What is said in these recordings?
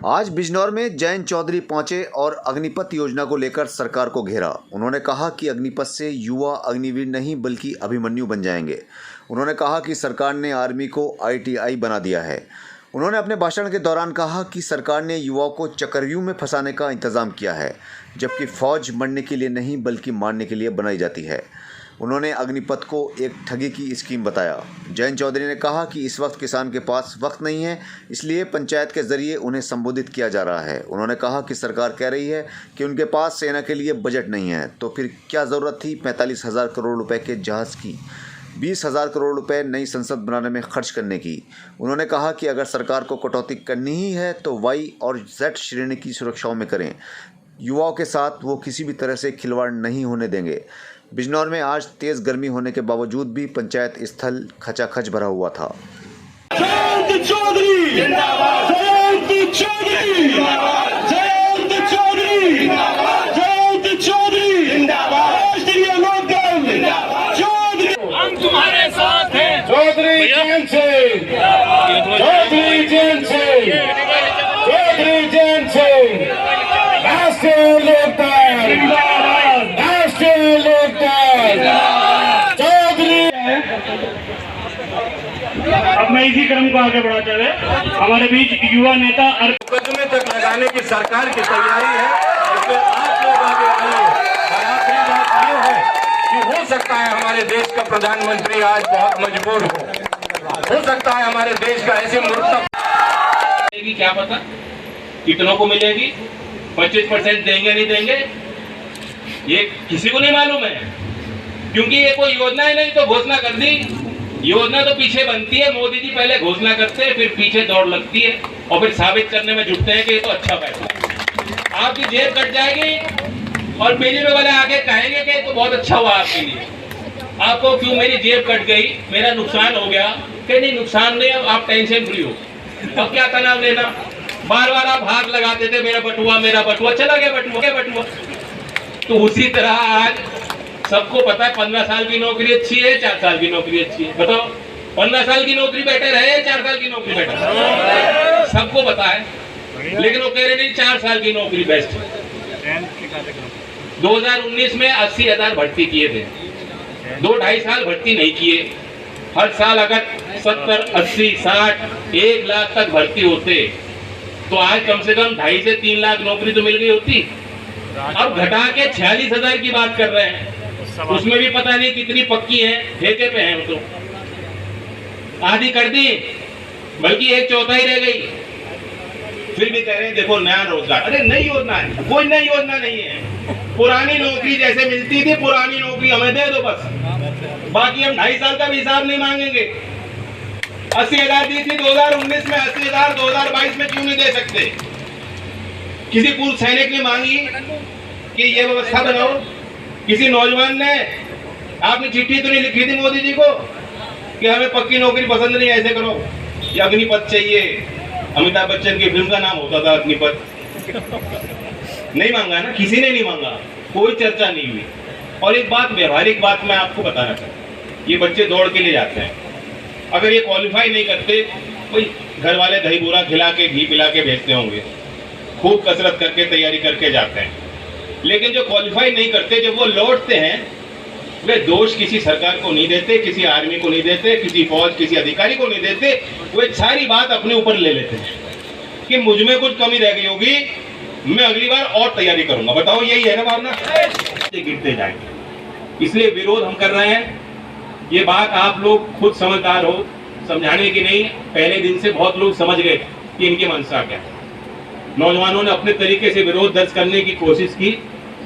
आज बिजनौर में जयंत चौधरी पहुंचे और अग्निपथ योजना को लेकर सरकार को घेरा। उन्होंने कहा कि अग्निपथ से युवा अग्निवीर नहीं बल्कि अभिमन्यु बन जाएंगे। उन्होंने कहा कि सरकार ने आर्मी को ITI बना दिया है। उन्होंने अपने भाषण के दौरान कहा कि सरकार ने युवाओं को चक्रव्यूह में फंसाने का इंतज़ाम किया है, जबकि फ़ौज मरने के लिए नहीं बल्कि मारने के लिए बनाई जाती है। उन्होंने अग्निपथ को एक ठगी की स्कीम बताया। जयंत चौधरी ने कहा कि इस वक्त किसान के पास वक्त नहीं है, इसलिए पंचायत के जरिए उन्हें संबोधित किया जा रहा है। उन्होंने कहा कि सरकार कह रही है कि उनके पास सेना के लिए बजट नहीं है, तो फिर क्या ज़रूरत थी 45,000 करोड़ रुपए के जहाज़ की, 20,000 करोड़ रुपए नई संसद बनाने में खर्च करने की। उन्होंने कहा कि अगर सरकार को कटौती करनी ही है तो Y और Z श्रेणी की सुरक्षाओं में करें। युवाओं के साथ वो किसी भी तरह से खिलवाड़ नहीं होने देंगे। बिजनौर में आज तेज गर्मी होने के बावजूद भी पंचायत स्थल खचाखच भरा हुआ था। जयंत चौधरी जिंदाबाद, जयंत चौधरी जिंदाबाद, जयंत चौधरी जिंदाबाद, जयंत चौधरी जिंदाबाद, राष्ट्रीय लोकदल जिंदाबाद, चौधरी हम तुम्हारे साथ हैं। चौधरी जयंत सिंह, चौधरी जयंत सिंह, चौधरी जयंत सिंह, राष्ट्रीय लोकदल जिंदाबाद, राष्ट्रीय लोकदल चौधरी। अब मैं इसी क्रम को आगे बढ़ाते हुए हमारे बीच युवा नेता मुकदमे तक लगाने की सरकार की तैयारी है। इसलिए आप लोग आगे आइए। और आखिरी बात ये है कि हो सकता है हमारे देश का प्रधानमंत्री आज बहुत मजबूर हो सकता है हमारे देश का ऐसे मूर्ख क्या पता कितनों को मिलेगी, 25% देंगे नहीं देंगे ये किसी को नहीं मालूम है, क्योंकि ये कोई योजना ही नहीं तो घोषणा कर दी। योजना तो पीछे बनती है, मोदी जी पहले घोषणा करते हैं, फिर पीछे दौड़ लगती है और फिर साबित करने में जुटते हैं कि ये तो अच्छा फैसला। आपकी जेब कट जाएगी और बीजेपी वाले आगे कहेंगे कि तो बहुत अच्छा हुआ आपके लिए। आपको क्यों मेरी जेब कट गई, मेरा नुकसान हो गया, कि नहीं नुकसान नहीं, अब आप टेंशन फ्री हो। अब क्या तनाव लेना, बार बार आप हाथ लगाते थे मेरा बटुआ चला गया, बटुआ। तो उसी तरह आज सबको पता है 15 साल की नौकरी अच्छी है, 4 साल की नौकरी अच्छी है। बताओ 15 साल की नौकरी बेटर है, 4 साल की नौकरी बेटर है, सबको पता है। लेकिन वो कह रहे नहीं 4 साल की नौकरी बेस्ट है। 2019 में 80,000 भर्ती किए थे, 2-2.5 साल भर्ती नहीं किए। हर साल अगर 70, 80, 60, 1 लाख तक भर्ती होते तो आज कम से कम 2.5 से 3 लाख नौकरी तो मिल गई होती। अब घटा के 46,000 की बात कर रहे हैं, उसमें भी पता नहीं कितनी पक्की है, ठेके पे है। तो आधी कर दी, बल्कि 1/4 रह गई। फिर भी कह रहे हैं देखो नया रोजगार। अरे नई योजना है, कोई नई योजना नहीं है। पुरानी नौकरी जैसे मिलती थी, पुरानी नौकरी हमें दे दो बस, बाकी हम 2.5 साल का भी हिसाब नहीं मांगेंगे। 80,000 दी थी 2019 में, 80,000 2022 में क्यों नहीं दे सकते? किसी पूर्व सैनिक ने मांगी कि ये व्यवस्था बनाओ? किसी नौजवान ने, आपने चिट्ठी तो नहीं लिखी थी मोदी जी को कि हमें पक्की नौकरी पसंद नहीं, ऐसे करो, ये अग्निपथ चाहिए। अमिताभ बच्चन की फिल्म का नाम होता था अग्निपथ। नहीं मांगा ना, किसी ने नहीं मांगा, कोई चर्चा नहीं हुई। और एक बात, व्यवहारिक बात मैं आपको बताना चाहता हूँ, ये बच्चे दौड़ के ले जाते हैं, अगर ये क्वालिफाई नहीं करते, कोई घर वाले दही बूरा खिला के घी पिला के भेजते होंगे, खूब कसरत करके तैयारी करके जाते हैं। लेकिन जो क्वालिफाई नहीं करते, जब वो लौटते हैं, वे दोष किसी सरकार को नहीं देते, किसी आर्मी को नहीं देते, किसी फौज, किसी अधिकारी को नहीं देते। वे सारी बात अपने ऊपर ले लेते हैं कि मुझ में कुछ कमी रह गई होगी, मैं अगली बार और तैयारी करूंगा। बताओ यही है ना भावना? गिरते जाएंगे, इसलिए विरोध हम कर रहे हैं। ये बात आप लोग खुद समझदार हो, समझाने की नहीं। पहले दिन से बहुत लोग समझ गए कि इनकी मंशा क्या है। नौजवानों ने अपने तरीके से विरोध दर्ज करने की कोशिश की,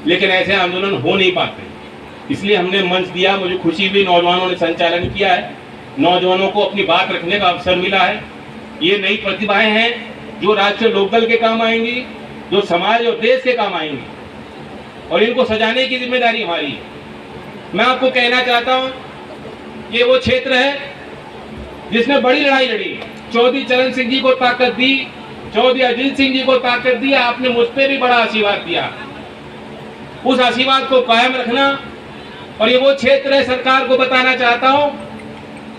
लेकिन ऐसे आंदोलन हो नहीं पाते, इसलिए हमने मंच दिया। मुझे खुशी हुई, नौजवानों ने संचालन किया है, नौजवानों को अपनी बात रखने का अवसर मिला है। ये नई प्रतिभाएं हैं जो राष्ट्रीय लोकदल के काम आएंगी, जो समाज और देश के काम आएंगी, और इनको सजाने की जिम्मेदारी हमारी है। मैं आपको कहना चाहता हूँ, ये वो क्षेत्र है जिसने बड़ी लड़ाई लड़ी। चौधरी चरण सिंह जी को ताकत दी, चौधरी अजीत सिंह जी को ताकत दी, आपने मुझ पे भी बड़ा आशीर्वाद दिया। उस आशीर्वाद को कायम रखना। और ये वो क्षेत्र है, सरकार को बताना चाहता हूं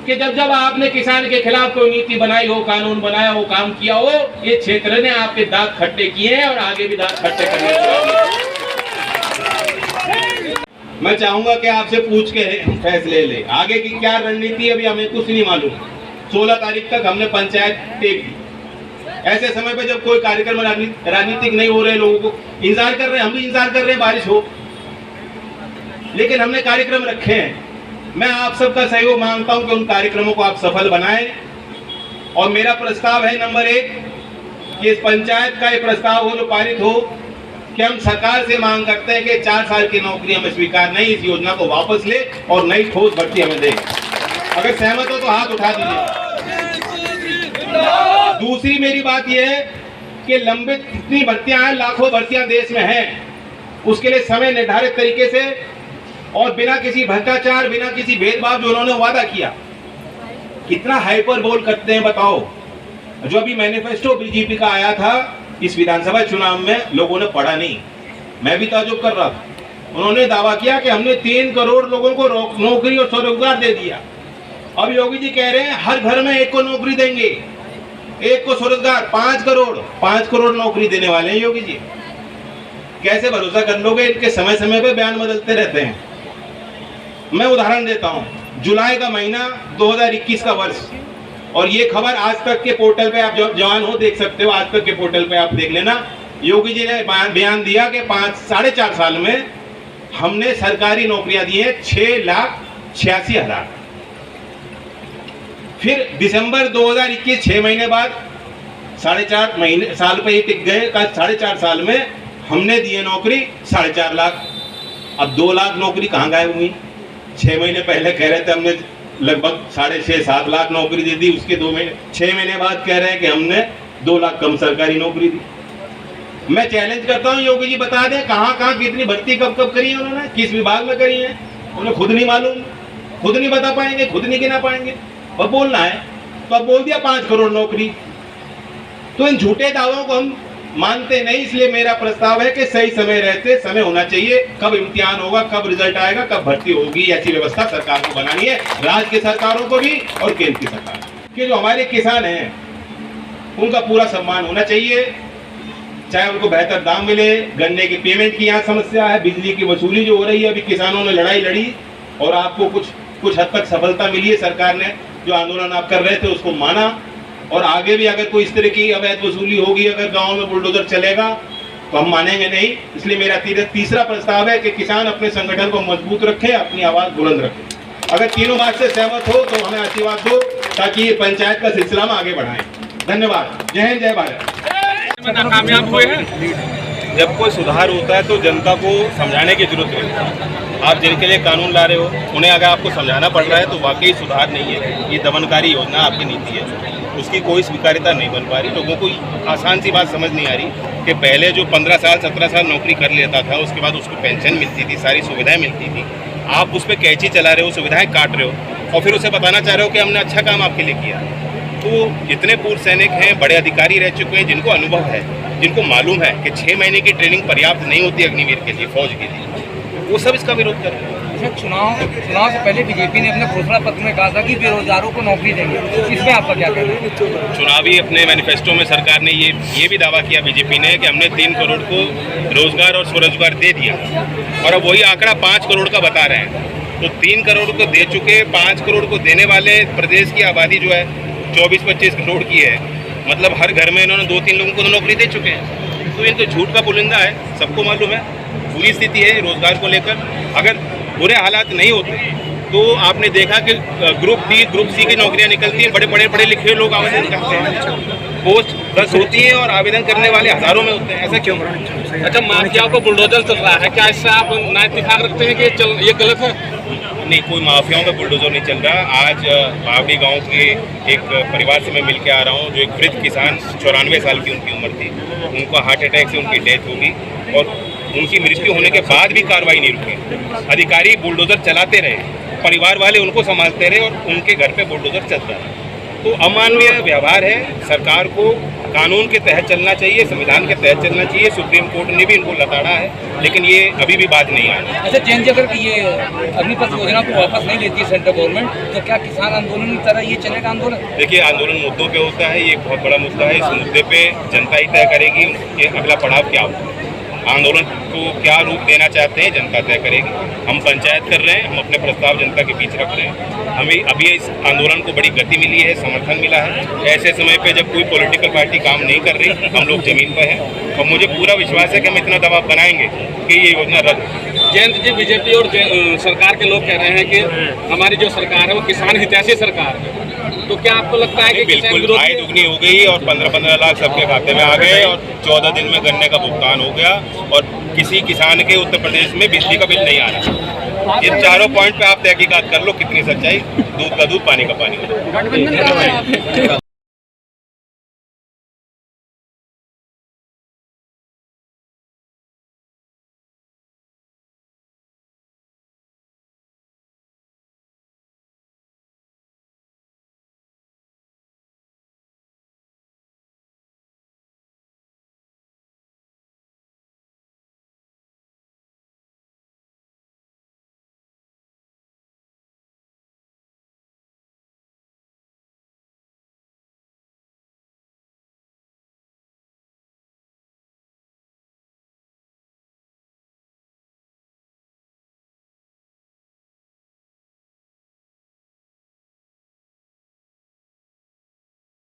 कि जब जब आपने किसान के खिलाफ कोई नीति बनाई हो, कानून बनाया हो, काम किया हो, ये क्षेत्र ने आपके दांत खट्टे किए हैं और आगे भी दांत खट्टे करने। मैं चाहूंगा कि आपसे पूछ के फैसले ले। आगे की क्या रणनीति अभी हमें कुछ नहीं मालूम। 16 तारीख तक हमने पंचायत टेक दी। ऐसे समय पे जब कोई कार्यक्रम राजनीतिक नहीं हो रहे, लोगों को इंतजार कर रहे हैं, हम भी इंतजार कर रहे हैं बारिश हो, लेकिन हमने कार्यक्रम रखे हैं। मैं आप सबका सहयोग मांगता हूं कि उन कार्यक्रमों को आप सफल बनाएं। और मेरा प्रस्ताव है नंबर 1 कि इस पंचायत का ये प्रस्ताव हो जो पारित हो कि हम सरकार से मांग करते हैं कि 4 साल की नौकरी हमें स्वीकार नहीं, इस योजना को वापस ले और नई ठोस भर्ती हमें दे। अगर सहमत हो तो हाथ उठा दीजिए। दूसरी मेरी बात यह है कि लंबित कितनी भर्तियां हैं, लाखों भर्तियां देश में हैं, उसके लिए समय निर्धारित तरीके से और बिना किसी भ्रष्टाचार, बिना किसी भेदभाव जो उन्होंने वादा किया। कितना हाइपर बोल करते हैं बताओ। जो अभी मैनिफेस्टो बीजेपी का आया था इस विधानसभा चुनाव में, लोगों ने पढ़ा नहीं। मैं भी ताजुब कर रहा था। उन्होंने दावा किया कि हमने 3 करोड़ लोगों को नौकरी और स्वरोजगार दे दिया। अब योगी जी कह रहे हैं हर घर में 1 को नौकरी देंगे, 1 को स्वरोजगार। 5 करोड़ नौकरी देने वाले हैं योगी जी। कैसे भरोसा कर लोगे? इनके समय समय पे बयान बदलते रहते हैं। मैं उदाहरण देता हूं, जुलाई का महीना 2021 का वर्ष, और ये खबर आज तक के पोर्टल पे, आप जब जवान हो देख सकते हो, आज तक के पोर्टल पे आप देख लेना। योगी जी ने बयान दिया कि 4.5 साल में हमने सरकारी नौकरियां दी हैं 6,86,000। फिर दिसंबर 2021, 6 महीने बाद 4.5 साल पे ही टिक गए। 4.5 साल में हमने दिए नौकरी 4.5 लाख। अब 2 लाख नौकरी कहाँ गायब हुई? 6 महीने पहले कह रहे थे हमने लगभग 6.5-7 लाख नौकरी दे दी, उसके 6 महीने बाद कह रहे हैं कि हमने 2 लाख कम सरकारी नौकरी दी। मैं चैलेंज करता हूं योगी जी बता दें कहां कितनी भर्ती कब करी है उन्होंने, किस विभाग में करी है। उन्हें खुद नहीं मालूम, खुद नहीं बता पाएंगे, खुद नहीं गिना पाएंगे, और बोलना है तो अब बोल दिया 5 करोड़ नौकरी। तो इन झूठे दावों को हम मानते नहीं। इसलिए मेरा प्रस्ताव है कि सही समय रहते समय होना चाहिए। कब इम्तिहान होगा, कब रिजल्ट आएगा, कब भर्ती होगी, ऐसी व्यवस्था सरकार को बनानी है, राज्य की सरकारों को भी और केंद्र की सरकार के। जो हमारे किसान हैं उनका पूरा सम्मान होना चाहिए, चाहे उनको बेहतर दाम मिले। गन्ने की पेमेंट की यहाँ समस्या है, बिजली की वसूली जो हो रही है, अभी किसानों ने लड़ाई लड़ी और आपको कुछ हद तक सफलता मिली है। सरकार ने जो आंदोलन आप कर रहे थे उसको माना, और आगे भी अगर कोई इस तरह की अवैध वसूली होगी, अगर गांव में बुलडोजर चलेगा तो हम मानेंगे नहीं। इसलिए मेरा तीसरा प्रस्ताव है कि किसान अपने संगठन को मजबूत रखें, अपनी आवाज बुलंद रखें। अगर तीनों बात से सहमत हो तो हमें आशीर्वाद दो ताकि ये पंचायत का सिलसिला हम आगे बढ़ाएं। धन्यवाद। जय हिंद, जय भारत। नाकामयाब हुए हैं। जब कोई सुधार होता है तो जनता को समझाने की जरूरत है। आप जिनके लिए कानून ला रहे हो उन्हें अगर आपको समझाना पड़ रहा है तो वाकई सुधार नहीं है। ये दमनकारी योजना आपकी नीति है, उसकी कोई स्वीकार्यता नहीं बन पा रही। लोगों को आसान सी बात समझ नहीं आ रही कि पहले जो 15 साल 17 साल नौकरी कर लेता था उसके बाद उसको पेंशन मिलती थी, सारी सुविधाएं मिलती थी। आप उस पर कैंची चला रहे हो, सुविधाएं काट रहे हो और फिर उसे बताना चाह रहे हो कि हमने अच्छा काम आपके लिए किया। तो जितने पूर्व सैनिक हैं, बड़े अधिकारी रह चुके हैं, जिनको अनुभव है, जिनको मालूम है कि 6 महीने की ट्रेनिंग पर्याप्त नहीं होती अग्निवीर के लिए, फौज के लिए, वो सब इसका विरोध कर रहे हैं। चुनाव से पहले बीजेपी ने अपने घोषणा पत्र में कहा था कि बेरोजगारों को नौकरी देंगे, इसमें आपका क्या कहना है? चुनावी अपने मैनिफेस्टो में सरकार ने ये भी दावा किया बीजेपी ने कि हमने 3 करोड़ को रोजगार और स्वरोजगार दे दिया, और अब वही आंकड़ा 5 करोड़ का बता रहे हैं। तो 3 करोड़ को दे चुके, 5 करोड़ को देने वाले प्रदेश की आबादी जो है 24-25 करोड़ की है। मतलब हर घर में इन्होंने 2-3 लोगों को तो नौकरी दे चुके हैं। तो ये तो झूठ का पुलिंदा है, सबको मालूम है। बुरी स्थिति है रोजगार को लेकर। अगर बुरे हालात नहीं होते तो आपने देखा कि ग्रुप बी, ग्रुप सी की नौकरियां निकलती हैं, बड़े पढ़े लिखे लोग आवेदन करते हैं, पोस्ट 10 होती है और आवेदन करने वाले हजारों में होते हैं। ऐसा क्यों? अच्छा, माफियाओं को बुलडोजर चल रहा है, क्या इससे आप ना इत्तेफाक रखते हैं कि ये गलत है? नहीं, कोई माफियाओं में बुलडोजर नहीं चल रहा। आज बावड़ी गांव के एक परिवार से मैं मिल के आ रहा हूं, जो एक वृद्ध किसान, 94 साल की उनकी उम्र थी, उनको हार्ट अटैक से उनकी डेथ होगी और उनकी मृत्यु होने के बाद भी कार्रवाई नहीं रुकी। अधिकारी बुलडोजर चलाते रहे, परिवार वाले उनको संभालते रहे और उनके घर पे बुलडोजर चलता रहा। तो अमानवीय व्यवहार है। सरकार को कानून के तहत चलना चाहिए, संविधान के तहत चलना चाहिए। सुप्रीम कोर्ट ने भी इनको लताड़ा है, लेकिन ये अभी भी बात नहीं आया। अच्छा जैन जी, अगर ये अग्निपथ योजना को वापस नहीं लेती है सेंट्रल गवर्नमेंट, तो क्या किसान आंदोलन की तरह ये चलेगा आंदोलन? देखिए, आंदोलन मुद्दों पे होता है, ये एक बहुत बड़ा मुद्दा है। इस मुद्दे पे जनता ही तय करेगी कि अगला पड़ाव क्या होगा। आंदोलन को क्या रूप देना चाहते हैं, जनता तय करेगी। हम पंचायत कर रहे हैं, हम अपने प्रस्ताव जनता के बीच रख रहे हैं। हमें अभी इस आंदोलन को बड़ी गति मिली है, समर्थन मिला है। ऐसे समय पे जब कोई पॉलिटिकल पार्टी काम नहीं कर रही, हम लोग जमीन पर हैं, और मुझे पूरा विश्वास है कि हम इतना दबाव बनाएंगे कि ये योजना रद्द। जयंत जी, बीजेपी और सरकार के लोग कह रहे हैं कि हमारी जो सरकार है वो किसान हितैषी सरकार है, तो क्या आपको लगता है कि बिल्कुल आय दुगनी हो गई और 15-15 लाख सबके खाते में आ गए और 14 दिन में गन्ने का भुगतान हो गया और किसी किसान के उत्तर प्रदेश में बिजली का बिल नहीं आ रहा। इन चारों पॉइंट पे आप तहकीकात कर लो, कितनी सच्चाई, दूध का दूध पानी का पानी।